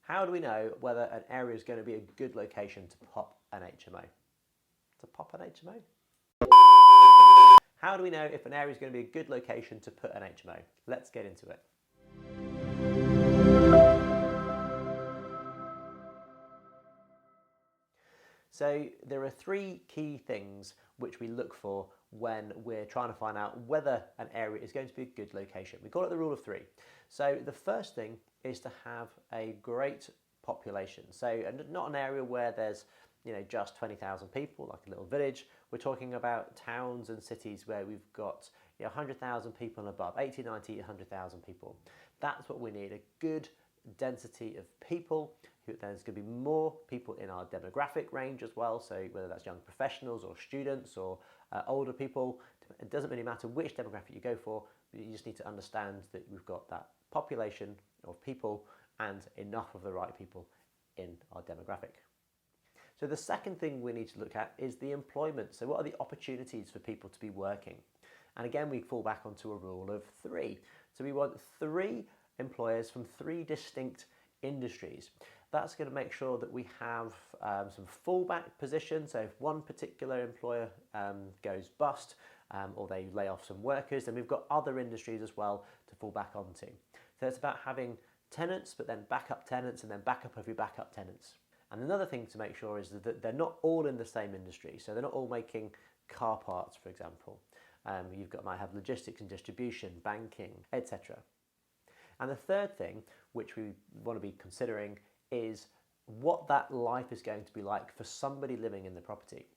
How do we know whether an area is going to be a good location to pop an HMO? To pop an HMO? How do we know if an area is going to be a good location to put an HMO? Let's get into it. So there are three key things which we look for when we're trying to find out whether an area is going to be a good location. We call it the rule of three. So the first thing is to have a great population. So not an area where there's just 20,000 people, like a little village. We're talking about towns and cities where we've got 100,000 people and above, 80, 90, 100,000 people. That's what we need, a good density of people. There's going to be more people in our demographic range as well, so whether that's young professionals or students or older people, it doesn't really matter which demographic you go for, but you just need to understand that we've got that population of people and enough of the right people in our demographic. So the second thing we need to look at is the employment. So what are the opportunities for people to be working? And again, we fall back onto a rule of three. So we want 3 employers from 3 distinct industries. That's going to make sure that we have some fallback positions. So if one particular employer goes bust or they lay off some workers, then we've got other industries as well to fall back onto. So it's about having tenants, but then backup tenants and then backup of your backup tenants. And another thing to make sure is that they're not all in the same industry. So they're not all making car parts, for example. Might have logistics and distribution, banking, etc. And the third thing, which we want to be considering, is what that life is going to be like for somebody living in the property.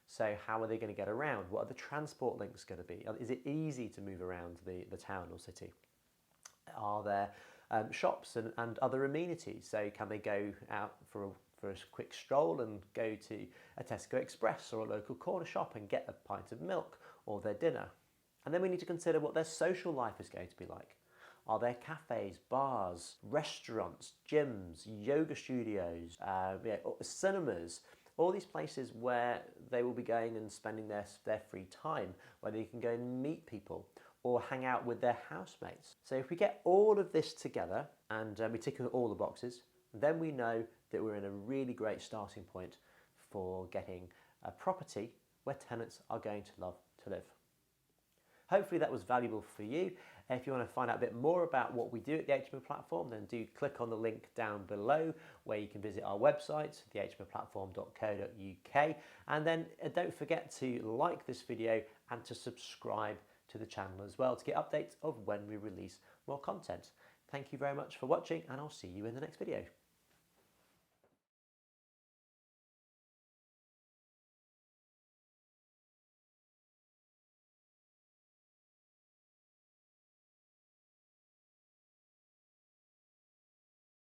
So how are they going to get around? What are the transport links going to be? Is it easy to move around the town or city? Are there shops and other amenities? So can they go out for a quick stroll and go to a Tesco Express or a local corner shop and get a pint of milk or their dinner? And then we need to consider what their social life is going to be like. Are there cafes, bars, restaurants, gyms, yoga studios, cinemas, all these places where they will be going and spending their free time, where they can go and meet people or hang out with their housemates. So if we get all of this together and we tick all the boxes, then we know that we're in a really great starting point for getting a property where tenants are going to love to live. Hopefully that was valuable for you. If you want to find out a bit more about what we do at the HMO Platform, then do click on the link down below where you can visit our website, thehmoplatform.co.uk, and then don't forget to like this video and to subscribe to the channel as well to get updates of when we release more content. Thank you very much for watching, and I'll see you in the next video.